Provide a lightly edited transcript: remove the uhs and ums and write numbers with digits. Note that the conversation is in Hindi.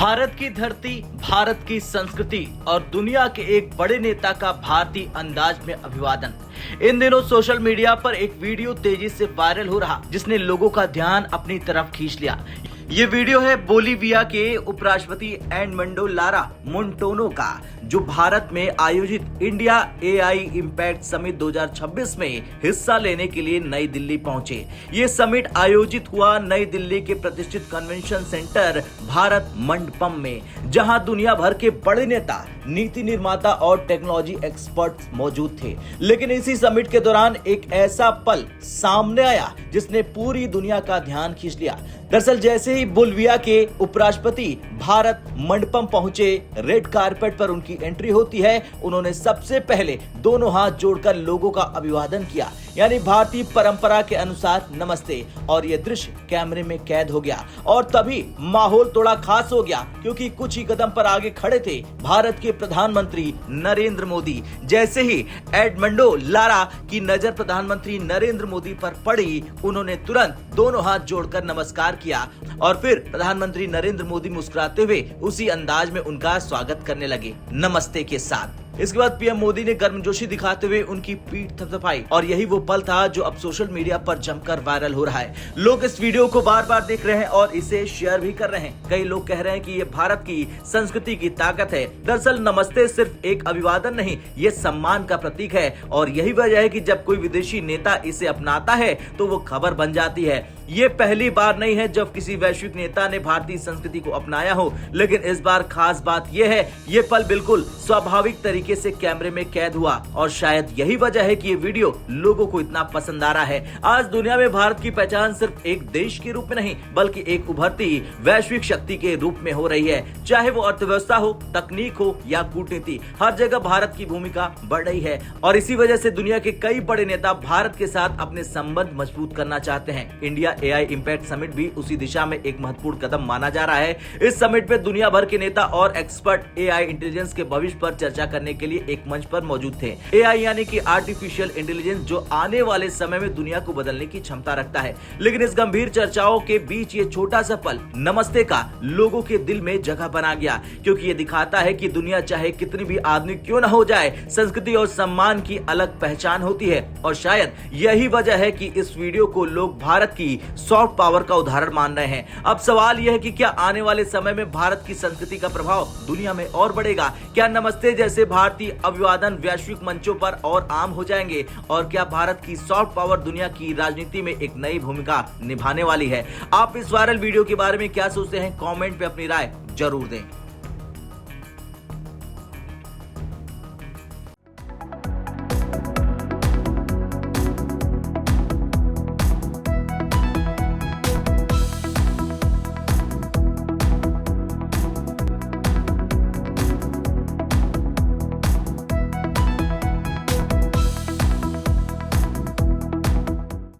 भारत की धरती, भारत की संस्कृति और दुनिया के एक बड़े नेता का भारतीय अंदाज में अभिवादन। इन दिनों सोशल मीडिया पर एक वीडियो तेजी से वायरल हो रहा, जिसने लोगों का ध्यान अपनी तरफ खींच लिया। ये वीडियो है बोलीविया के उपराष्ट्रपति एडमंडो लारा मोंटोनो का, जो भारत में आयोजित इंडिया एआई इम्पैक्ट समिट 2026 में हिस्सा लेने के लिए नई दिल्ली पहुंचे। ये समिट आयोजित हुआ नई दिल्ली के प्रतिष्ठित कन्वेंशन सेंटर भारत मंडपम में, जहां दुनिया भर के बड़े नेता, नीति निर्माता और टेक्नोलॉजी एक्सपर्ट्स मौजूद थे। लेकिन इसी समिट के दौरान एक ऐसा पल सामने आया जिसने पूरी दुनिया का ध्यान खींच लिया। दरअसल जैसे ही बोलीविया के उपराष्ट्रपति भारत मंडपम पहुंचे, रेड कारपेट पर उनकी एंट्री होती है। उन्होंने सबसे पहले दोनों हाथ जोड़कर लोगों का अभिवादन किया, यानी भारतीय परंपरा के अनुसार नमस्ते। और यह दृश्य कैमरे में कैद हो गया और तभी माहौल थोड़ा खास हो गया, क्योंकि कुछ ही कदम पर आगे खड़े थे भारत के प्रधानमंत्री नरेंद्र मोदी। जैसे ही एडमंडो लारा की नजर प्रधानमंत्री नरेंद्र मोदी पर पड़ी, उन्होंने तुरंत दोनों हाथ जोड़कर नमस्कार किया और फिर प्रधानमंत्री नरेंद्र मोदी मुस्कुराते हुए उसी अंदाज में उनका स्वागत करने लगे, नमस्ते के साथ। इसके बाद पीएम मोदी ने गर्मजोशी दिखाते हुए उनकी पीठ थपथपाई और यही वो पल था जो अब सोशल मीडिया पर जमकर वायरल हो रहा है। लोग इस वीडियो को बार बार देख रहे हैं और इसे शेयर भी कर रहे हैं। कई लोग कह रहे हैं कि ये भारत की संस्कृति की ताकत है। दरअसल नमस्ते सिर्फ एक अभिवादन नहीं, ये सम्मान का प्रतीक है और यही वजह है कि जब कोई विदेशी नेता इसे अपनाता है तो वो खबर बन जाती है। ये पहली बार नहीं है जब किसी वैश्विक नेता ने भारतीय संस्कृति को अपनाया हो, लेकिन इस बार खास बात यह है, ये पल बिल्कुल स्वाभाविक तरीके से कैमरे में कैद हुआ और शायद यही वजह है कि ये वीडियो लोगों को इतना पसंद आ रहा है। आज दुनिया में भारत की पहचान सिर्फ एक देश के रूप में नहीं, बल्कि एक उभरती वैश्विक शक्ति के रूप में हो रही है। चाहे वो अर्थव्यवस्था हो, तकनीक हो या कूटनीति, हर जगह भारत की भूमिका बढ़ रही है और इसी वजह से दुनिया के कई बड़े नेता भारत के साथ अपने संबंध मजबूत करना चाहते हैं। इंडिया एआई इम्पैक्ट समिट भी उसी दिशा में एक महत्वपूर्ण कदम माना जा रहा है। इस समिट में दुनिया भर के नेता और एक्सपर्ट एआई इंटेलिजेंस के भविष्य पर चर्चा करने के लिए एक मंच पर मौजूद थे। एआई यानी कि आर्टिफिशियल इंटेलिजेंस, जो आने वाले समय में दुनिया को बदलने की क्षमता रखता है। लेकिन इस गंभीर चर्चाओं के बीच ये छोटा सा पल नमस्ते का लोगों के दिल में जगह बना गया, क्योंकि ये दिखाता है कि दुनिया चाहे कितनी भी आधुनिक क्यों न हो जाए, संस्कृति और सम्मान की अलग पहचान होती है। और शायद यही वजह है कि इस वीडियो को लोग भारत की सॉफ्ट पावर का उदाहरण मान रहे हैं। अब सवाल यह है कि क्या आने वाले समय में भारत की संस्कृति का प्रभाव दुनिया में और बढ़ेगा? क्या नमस्ते जैसे भारतीय अभिवादन वैश्विक मंचों पर और आम हो जाएंगे? और क्या भारत की सॉफ्ट पावर दुनिया की राजनीति में एक नई भूमिका निभाने वाली है? आप इस वायरल वीडियो के बारे में क्या सोचते हैं? कमेंट पे अपनी राय जरूर दें।